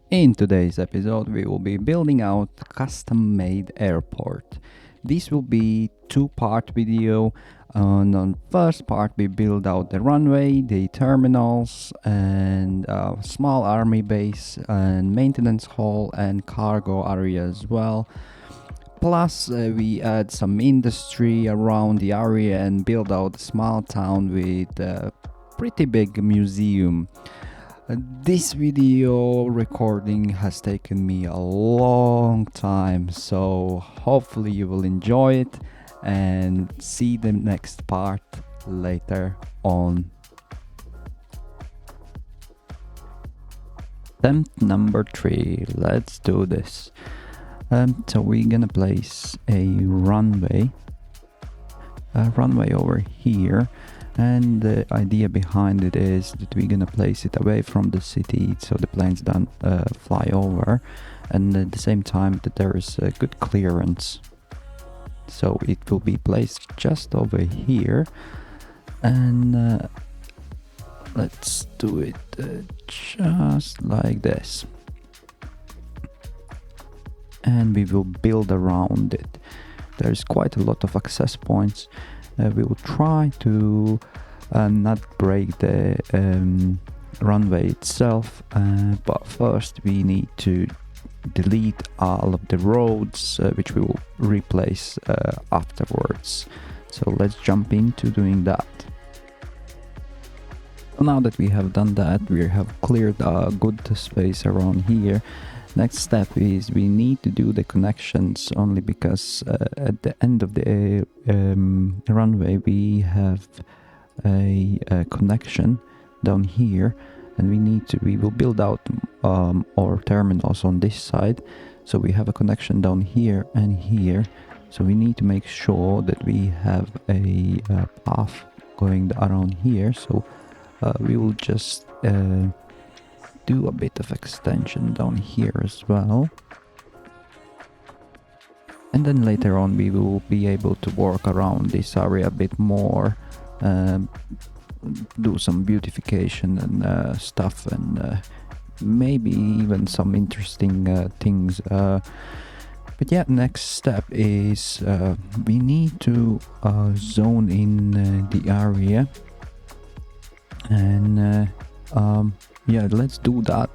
In today's episode, we will be building out a custom-made airport. This will be two-part video. And on first part, we build out the runway, the terminals, and a small army base, and maintenance hall, and cargo area as well. Plus, we add some industry around the area and build out a small town with a pretty big museum. This video recording has taken me a long time, so hopefully you will enjoy it and see the next part later on. Attempt number 3, let's do this. So we're gonna place a runway over here. And the idea behind it is that we're gonna place it away from the city so the planes don't fly over, and at the same time that there is a good clearance. So it will be placed just over here, and let's do it just like this. And we will build around it. There's quite a lot of access points. We will try to not break the runway itself, but first we need to delete all of the roads, which we will replace afterwards. So let's jump into doing that. Now that we have done that, we have cleared a good space around here. Next step is we need to do the connections, only because at the end of the runway we have a connection down here, and we will build out our terminals on this side, so we have a connection down here and here. So we need to make sure that we have a path going around here. So we will just do a bit of extension down here as well, and then later on we will be able to work around this area a bit more, do some beautification and stuff, and maybe even some interesting things. But yeah, next step is we need to zone in the area, and yeah, let's do that.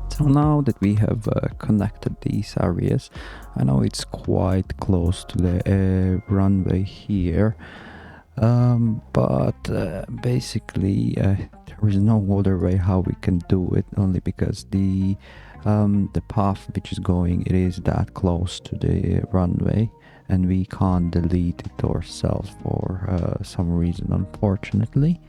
So now that we have connected these areas, I know it's quite close to the runway here, but basically there is no other way how we can do it, only because the path which is going, it is that close to the runway, and we can't delete it ourselves for some reason, unfortunately.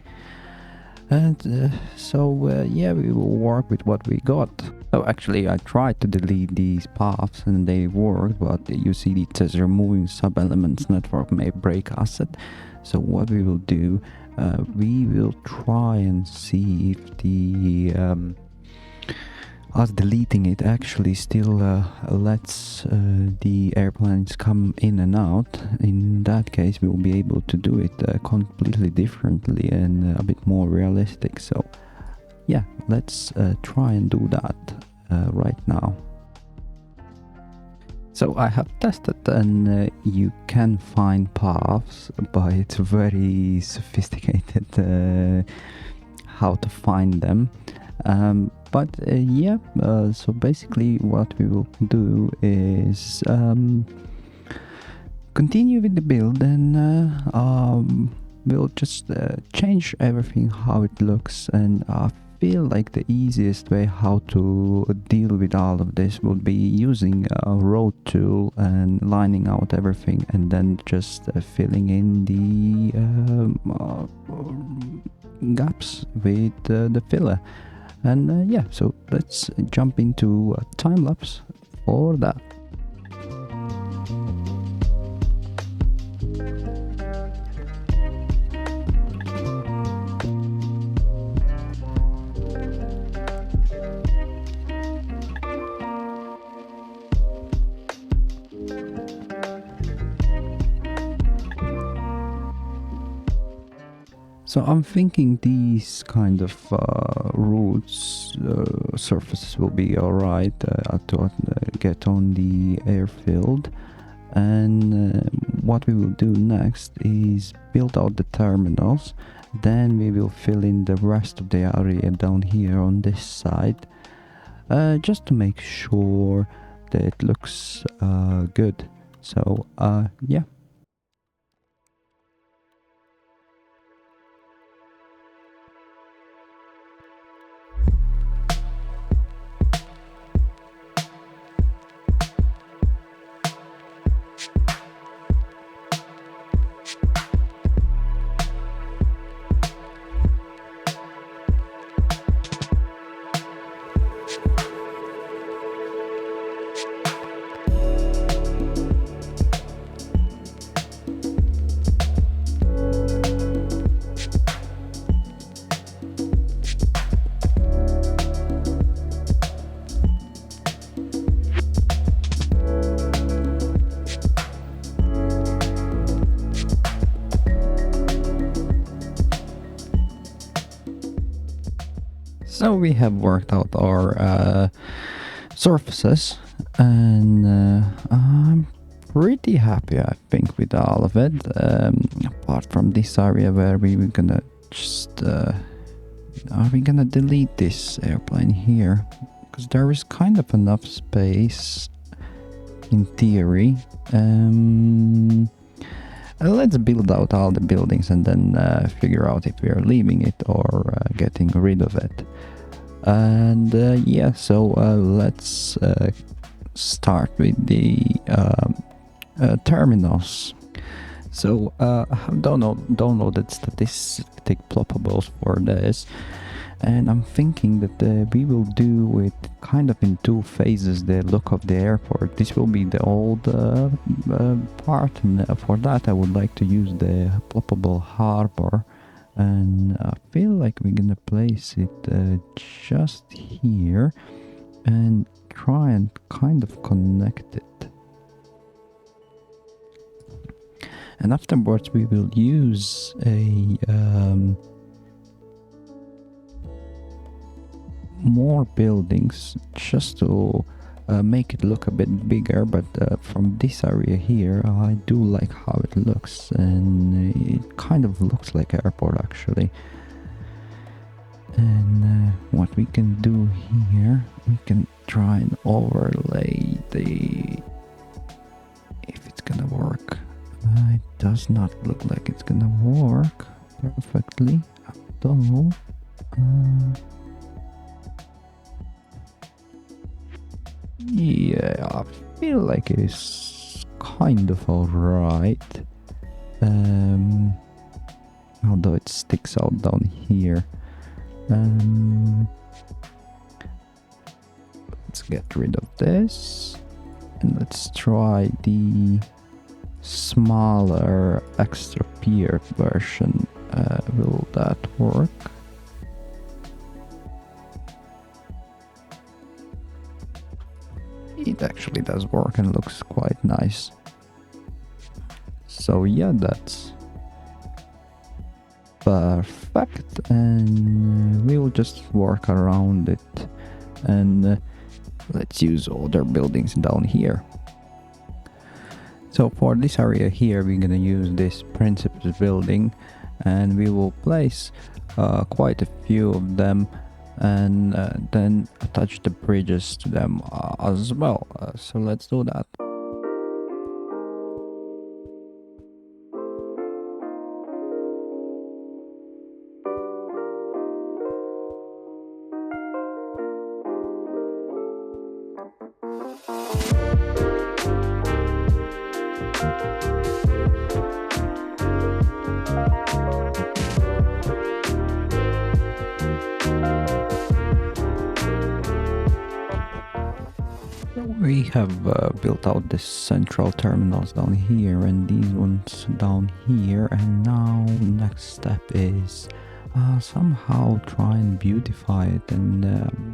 And so yeah, we will work with what we got. So actually I tried to delete these paths and they worked, but you see it says removing sub-elements network may break asset. So what we will do, we will try and see if the us deleting it actually still lets the airplanes come in and out. In that case we will be able to do it completely differently and a bit more realistic. So yeah, let's try and do that right now. So I have tested, and you can find paths, but it's very sophisticated how to find them. But yeah, so basically what we will do is continue with the build, and we'll just change everything how it looks. And I feel like the easiest way how to deal with all of this would be using a road tool and lining out everything, and then just filling in the gaps with the filler. And yeah, so let's jump into a time lapse for that. So I'm thinking these kind of routes, surfaces will be alright to get on the airfield. And what we will do next is build out the terminals. Then we will fill in the rest of the area down here on this side, just to make sure that it looks good. So yeah. So we have worked out our surfaces, and I'm pretty happy, I think, with all of it. Apart from this area where we were gonna just are we gonna delete this airplane here, because there is kind of enough space in theory. Let's build out all the buildings and then figure out if we are leaving it or getting rid of it. And yeah, so let's start with the terminals. So I have downloaded statistic ploppables for this, and I'm thinking that we will do it kind of in two phases, the look of the airport. This will be the old part, and for that I would like to use the ploppable harbor, and I feel like we're gonna place it just here and try and kind of connect it. And afterwards we will use a more buildings just to make it look a bit bigger, but from this area here I do like how it looks, and it kind of looks like an airport actually. And what we can do here, we can try and overlay the, if it's gonna work. It does not look like it's gonna work perfectly, although yeah, I feel like it's kind of alright. Although it sticks out down here. Let's get rid of this. And let's try the smaller extra pier version. Will that work? It actually does work and looks quite nice. So yeah, that's perfect, and we will just work around it, and let's use other buildings down here. So for this area here we're gonna use this Principles building, and we will place quite a few of them, and then attach the bridges to them as well. So let's do that. We have built out the central terminals down here and these ones down here, and now next step is somehow try and beautify it. And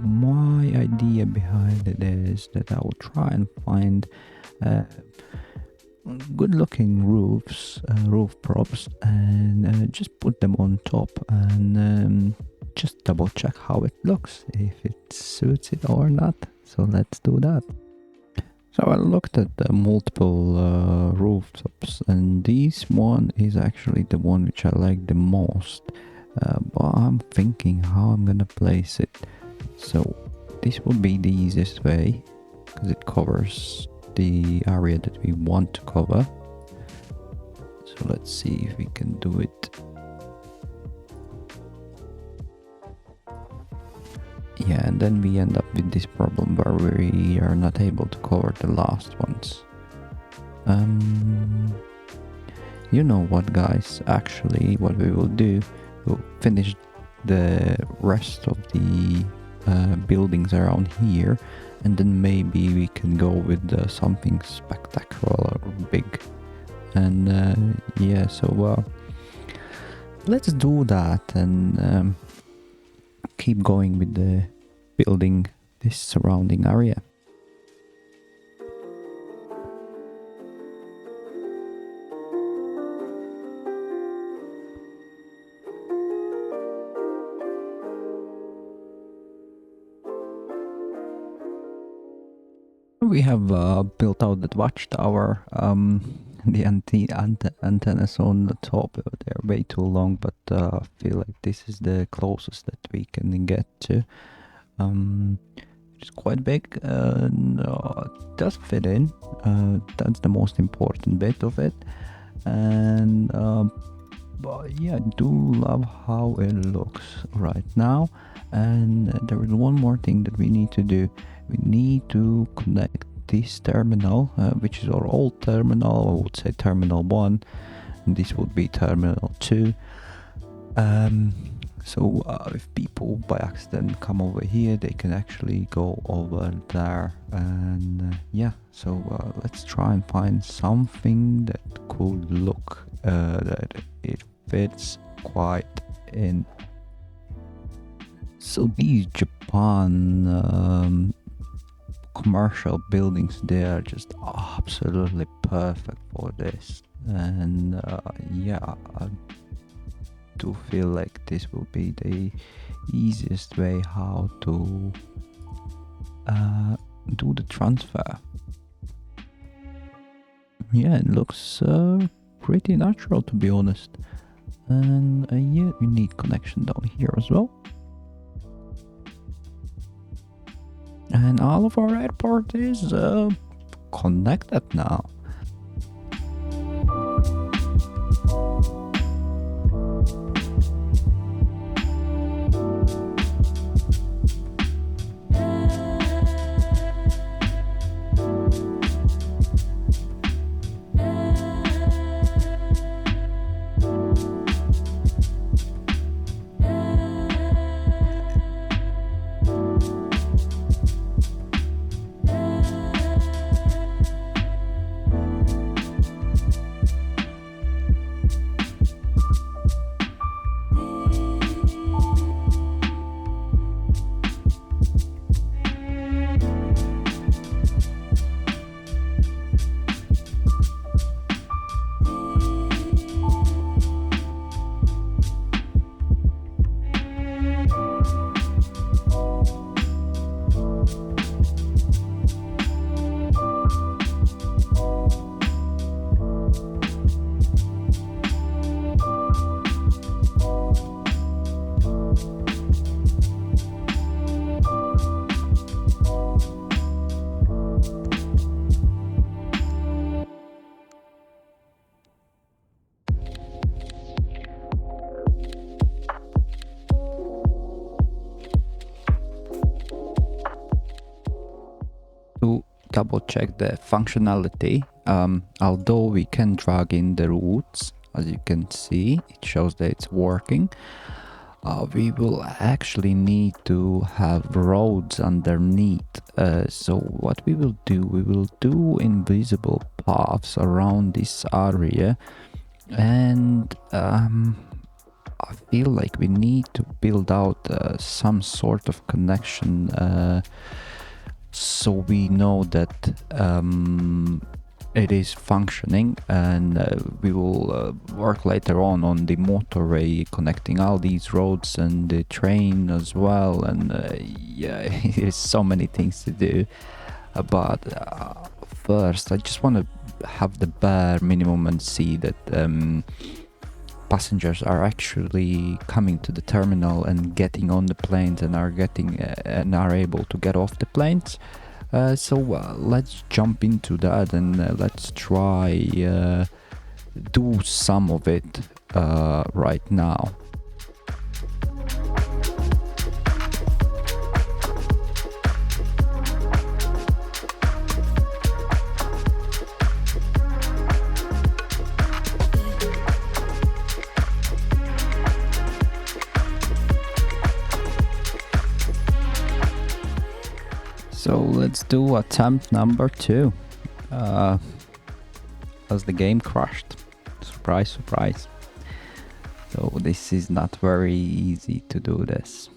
my idea behind it is that I will try and find good looking roofs, roof props, and just put them on top and just double check how it looks, if it suits it or not. So let's do that. So I looked at the multiple rooftops, and this one is actually the one which I like the most. But I'm thinking how I'm gonna place it. So this will be the easiest way because it covers the area that we want to cover. So let's see if we can do it. Yeah, and then we end up with this problem where we are not able to cover the last ones. You know what, guys? Actually, what we will do, we'll finish the rest of the buildings around here, and then maybe we can go with something spectacular or big. And yeah, so let's do that and keep going with the building this surrounding area. We have built out that watchtower. The antennas on the top, they're way too long, but I feel like this is the closest that we can get to. It's quite big and it does fit in. That's the most important bit of it. And but yeah, I do love how it looks right now. And there is one more thing that we need to do. We need to connect this terminal, which is our old terminal. I would say terminal 1, and this would be terminal 2. So if people by accident come over here, they can actually go over there. And yeah, so let's try and find something that could look that it fits quite in. So these Japan commercial buildings, they are just absolutely perfect for this. And yeah, I do feel like this will be the easiest way how to do the transfer. Yeah, it looks pretty natural, to be honest. And yeah, we need connection down here as well. And all of our airport is connected now. To double check the functionality, although we can drag in the routes, as you can see, it shows that it's working. We will actually need to have roads underneath. So what we will do invisible paths around this area, and I feel like we need to build out some sort of connection so we know that it is functioning, and we will work later on the motorway connecting all these roads and the train as well. And yeah, there's so many things to do. But first, I just want to have the bare minimum and see that passengers are actually coming to the terminal and getting on the planes and are getting and are able to get off the planes. So let's jump into that, and let's try do some of it right now. So let's do attempt number 2. As the game crashed. Surprise, surprise. So this is not very easy to do this.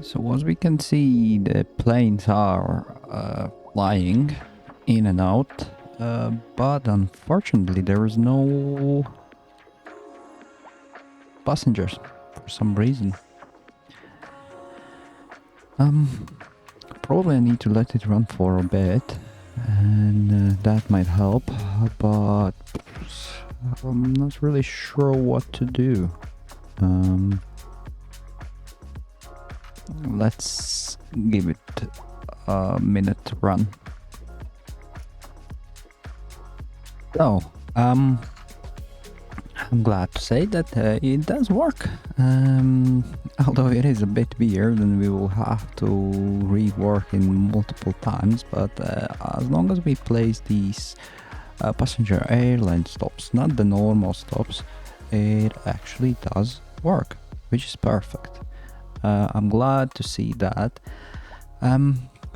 So as we can see, the planes are flying in and out. But unfortunately there is no passengers for some reason. Probably I need to let it run for a bit, and that might help, but I'm not really sure what to do. Let's give it a minute to run. So, I'm glad to say that it does work. Although it is a bit weird and we will have to rework in multiple times, but as long as we place these passenger airline stops, not the normal stops, it actually does work, which is perfect. I'm glad to see that.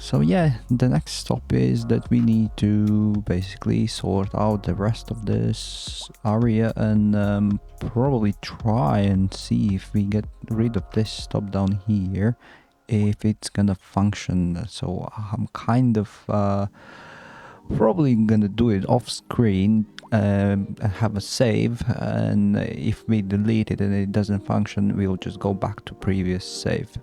So yeah, the next stop is that we need to basically sort out the rest of this area and probably try and see if we get rid of this stop down here, if it's gonna function. So I'm kind of probably gonna do it off screen, have a save, and if we delete it and it doesn't function, we'll just go back to previous save.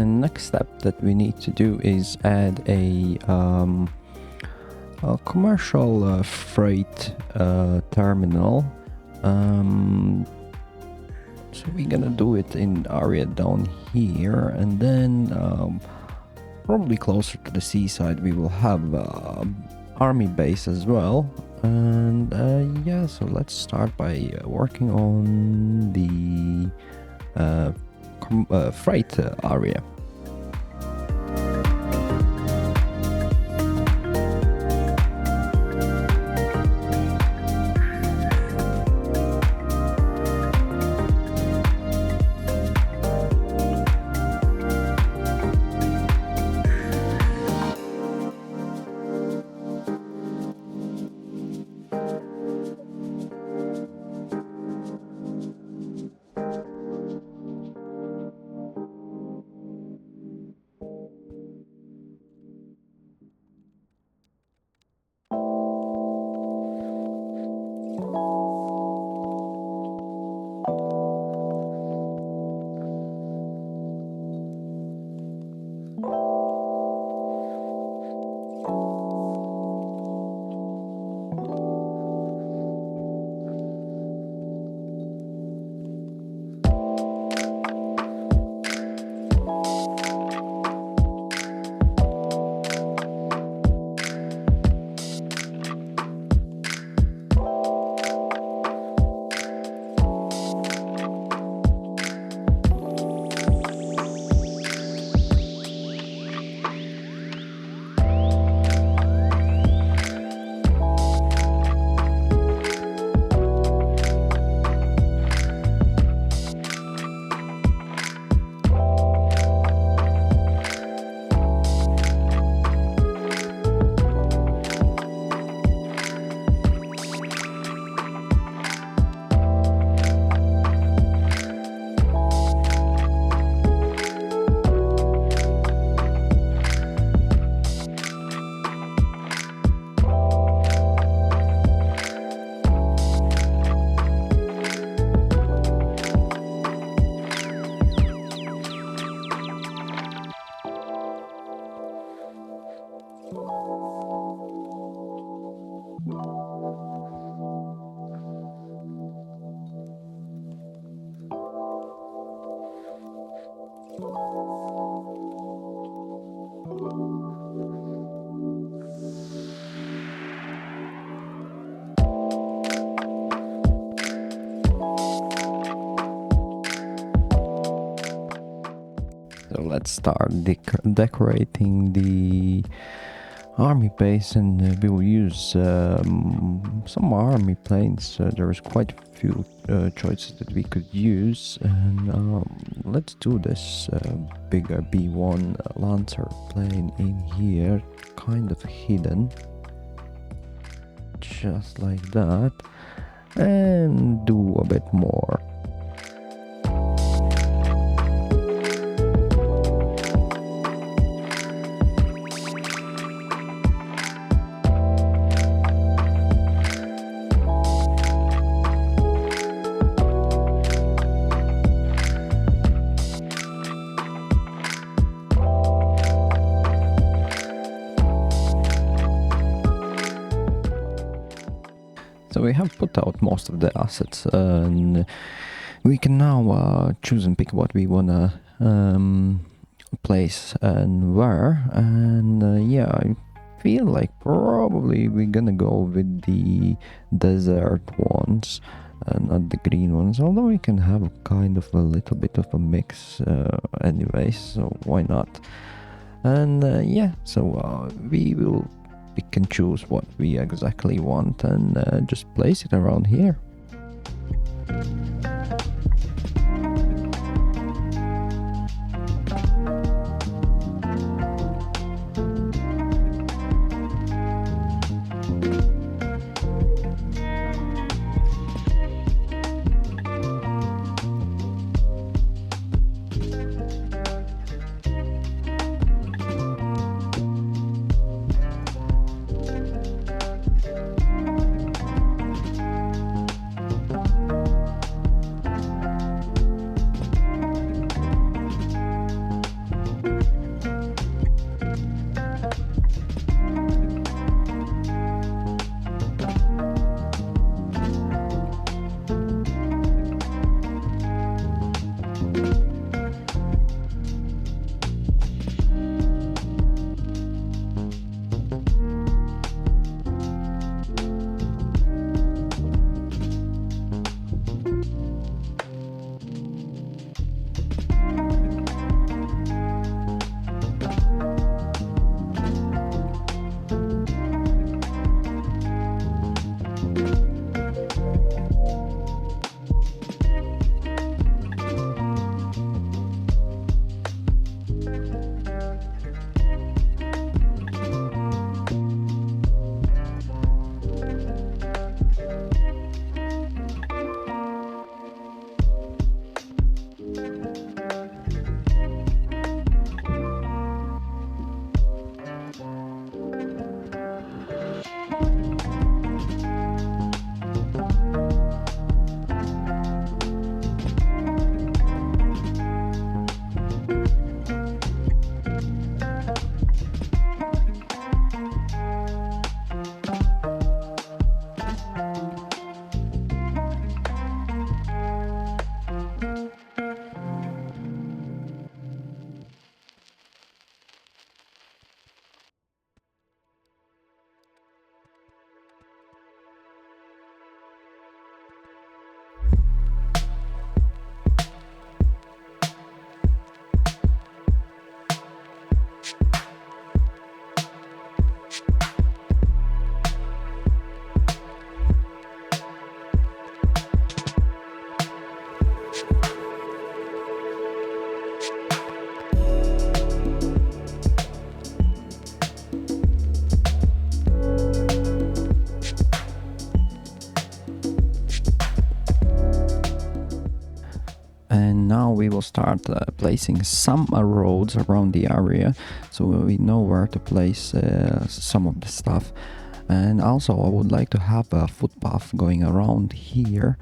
Next step that we need to do is add a commercial freight terminal. So we're gonna do it in area down here, and then probably closer to the seaside we will have army base as well. And yeah, so let's start by working on the freight area. So let's start decorating the army base, and we will use some army planes. There's quite a few choices that we could use, and let's do this bigger B1 Lancer plane in here, kind of hidden, just like that, and do a bit more. So we have put out most of the assets, and we can now choose and pick what we wanna place and where. And yeah, I feel like probably we're gonna go with the desert ones and not the green ones, although we can have a kind of a little bit of a mix anyway, so why not? And yeah, so we can choose what we exactly want and just place it around here. we will start placing some roads around the area, so we know where to place some of the stuff. And also I would like to have a footpath going around here,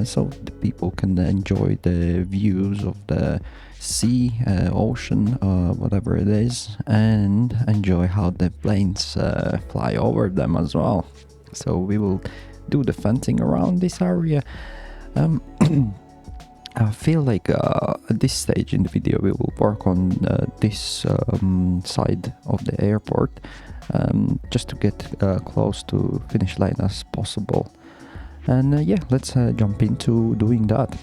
so the people can enjoy the views of the sea, ocean, whatever it is, and enjoy how the planes fly over them as well. So we will do the fencing around this area. I feel like at this stage in the video we will work on this side of the airport, just to get close to finish line as possible. And yeah, let's jump into doing that.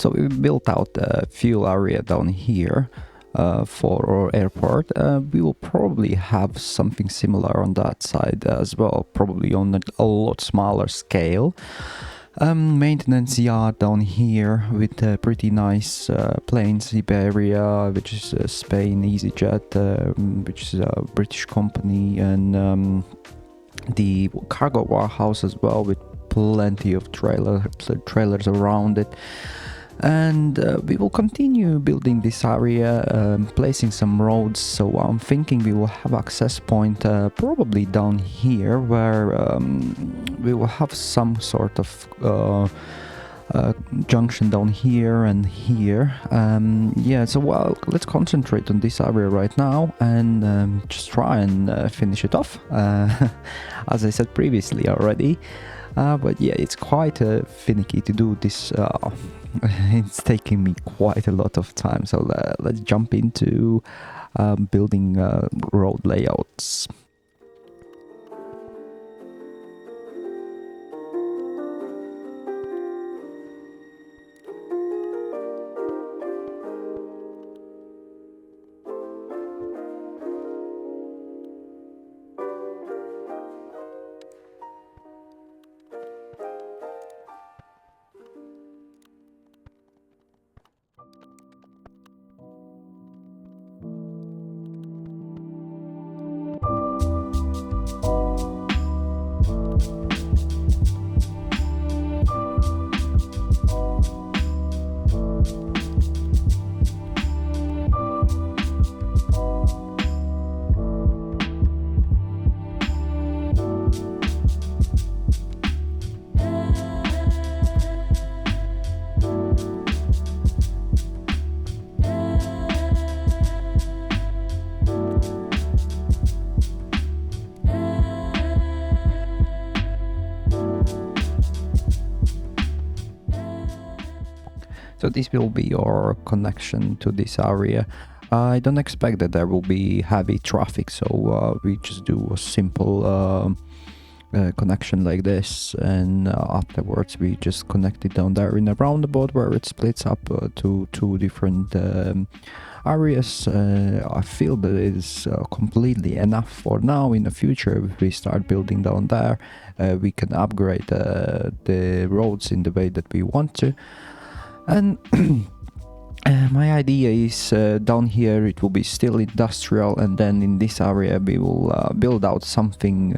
So we built out a fuel area down here for our airport. We will probably have something similar on that side as well, probably on a lot smaller scale. Maintenance yard down here with a pretty nice planes, Iberia, which is Spain, EasyJet, which is a British company, and the cargo warehouse as well, with plenty of trailers around it. And we will continue building this area, placing some roads, so I'm thinking we will have access point probably down here, where we will have some sort of junction down here and here. Yeah, so well, let's concentrate on this area right now and just try and finish it off. As I said previously already, But yeah, it's quite finicky to do this. It's taking me quite a lot of time, so let's jump into building road layouts. So this will be your connection to this area. I don't expect that there will be heavy traffic, so we just do a simple connection like this, and afterwards we just connect it down there in a roundabout where it splits up to two different areas. I feel that it is completely enough for now. In the future, if we start building down there, we can upgrade the roads in the way that we want to. And my idea is down here it will be still industrial, and then in this area we will build out something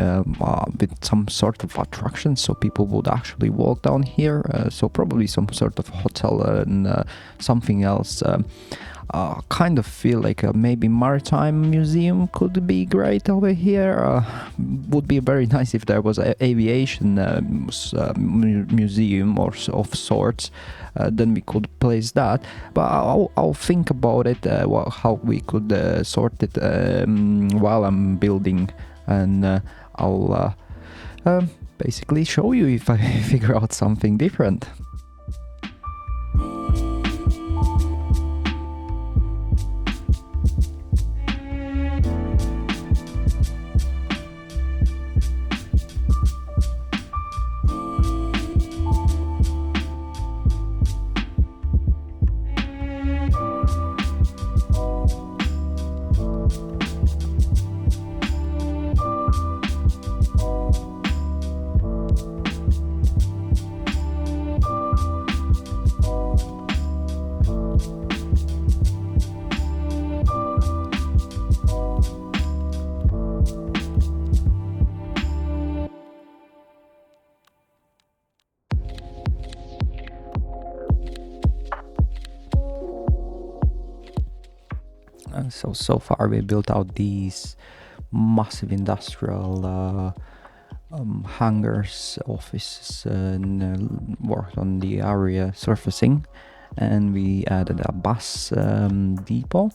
with some sort of attraction, so people would actually walk down here. So probably some sort of hotel and something else. Kind of feel like maybe maritime museum could be great over here. Would be very nice if there was an aviation museum or of sorts. Then we could place that, but I'll think about it, how we could sort it while I'm building, and I'll basically show you if I figure out something different. So far we built out these massive industrial hangars, offices, and worked on the area surfacing, and we added a bus depot.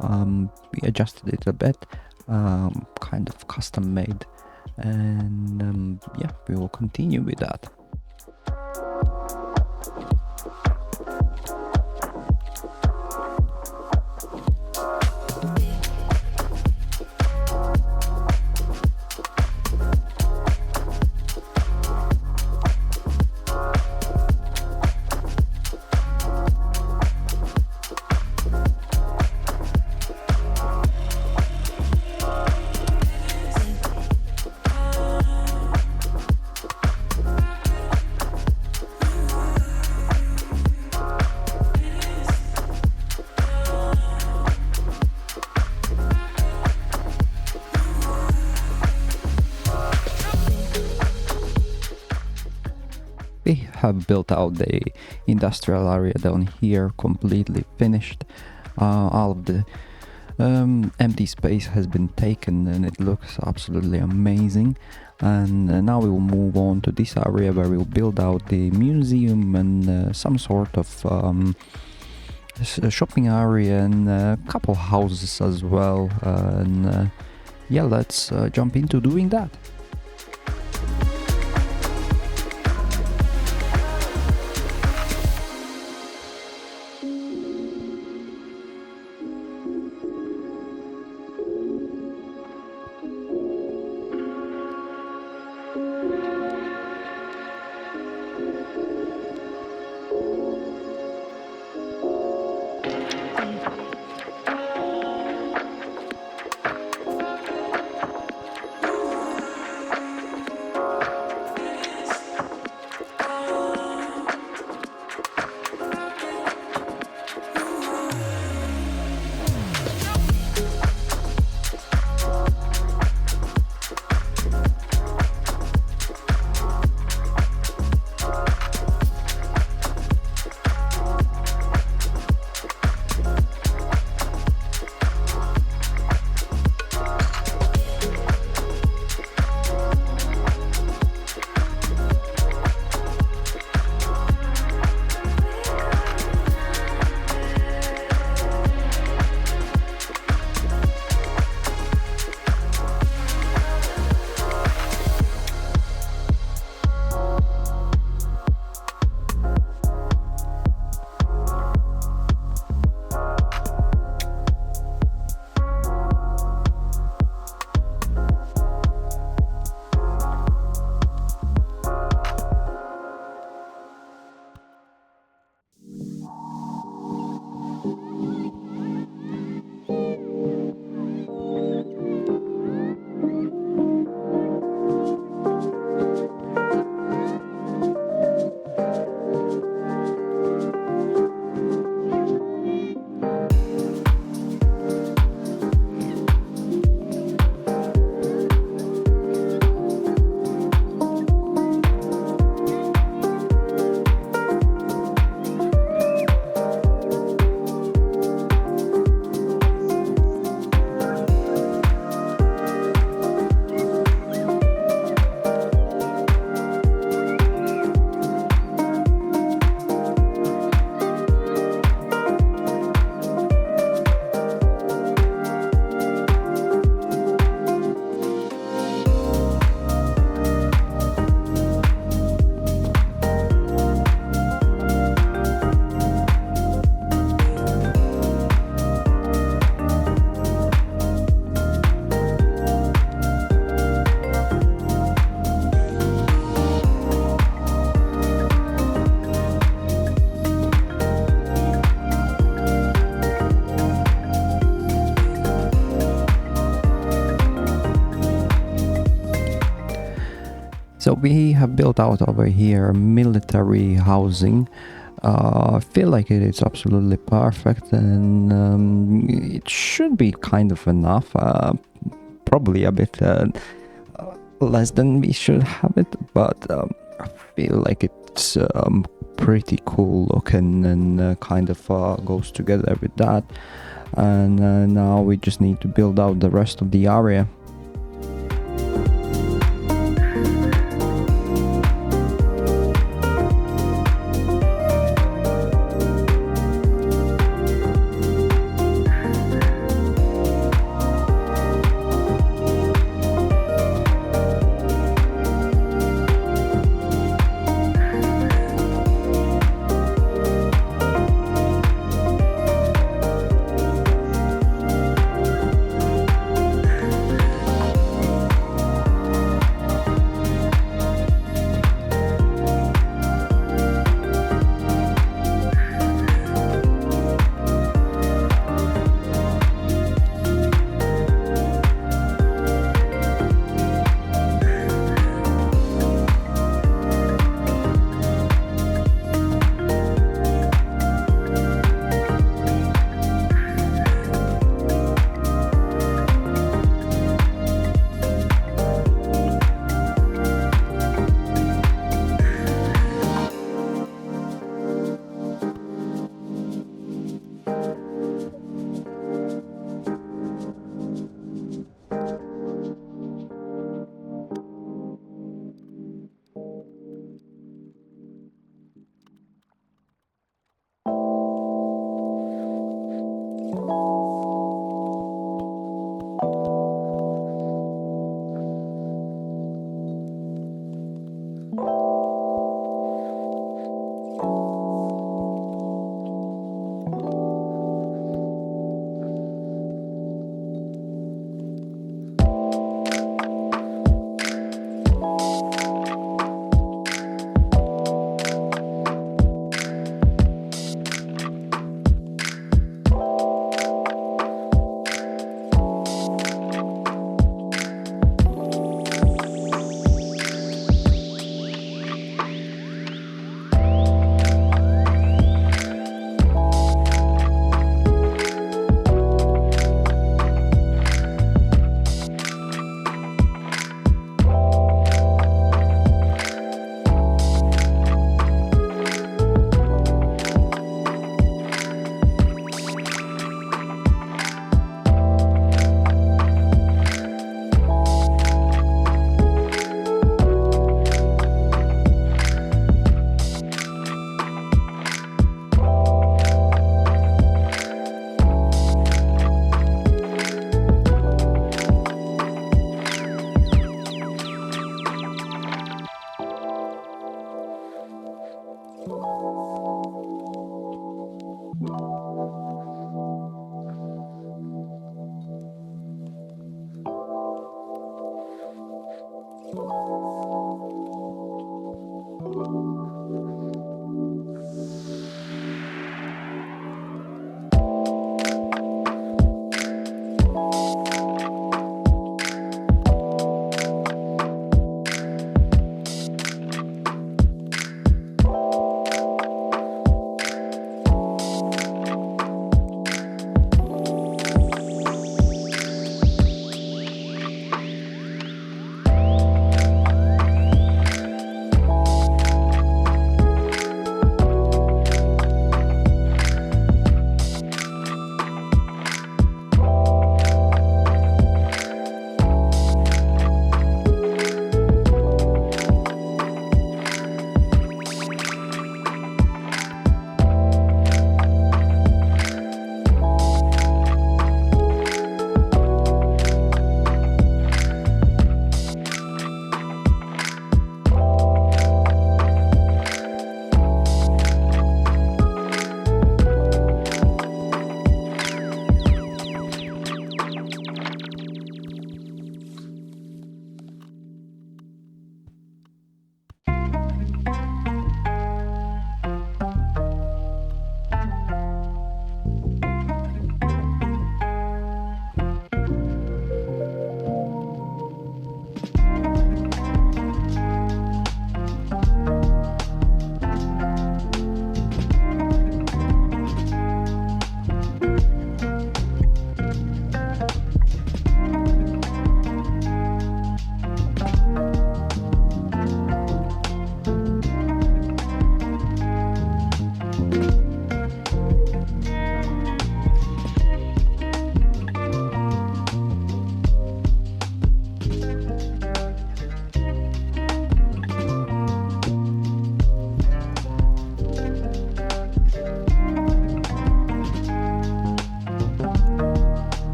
We adjusted it a bit, kind of custom made, and yeah, we will continue with that. We have built out the industrial area down here, completely finished. All of the empty space has been taken, and it looks absolutely amazing. And now we will move on to this area where we'll build out the museum and some sort of shopping area and a couple houses as well. Yeah, let's jump into doing that. So we have built out over here military housing. I feel like it is absolutely perfect, and it should be kind of enough. Probably a bit less than we should have it, but I feel like it's pretty cool looking and kind of goes together with that. And now we just need to build out the rest of the area.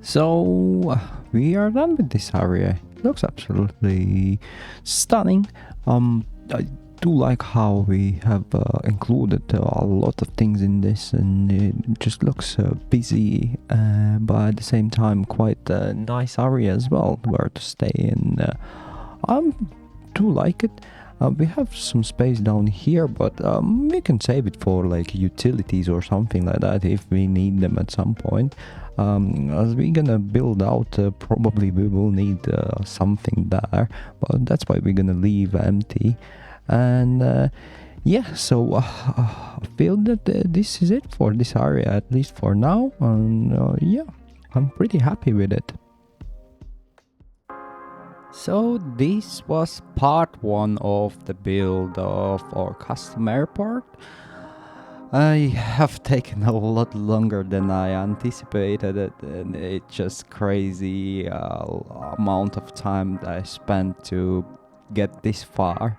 So we are done with this area. It looks absolutely stunning. I do like how we have included a lot of things in this, and it just looks busy, but at the same time quite a nice area as well where to stay in. I do like it. We have some space down here, but we can save it for like utilities or something like that if we need them at some point. As we're gonna build out, probably we will need something there, but that's why we're gonna leave empty. And yeah, so I feel that this is it for this area, at least for now. And yeah, I'm pretty happy with it. So this was part 1 of the build of our custom airport. I have taken a lot longer than I anticipated it, and it's just crazy amount of time that I spent to get this far.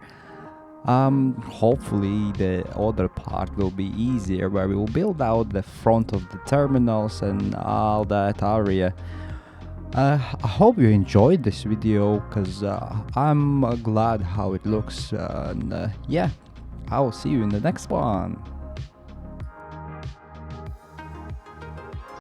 Hopefully the other part will be easier, where we will build out the front of the terminals and all that area. I hope you enjoyed this video, because I'm glad how it looks, and yeah, I will see you in the next one.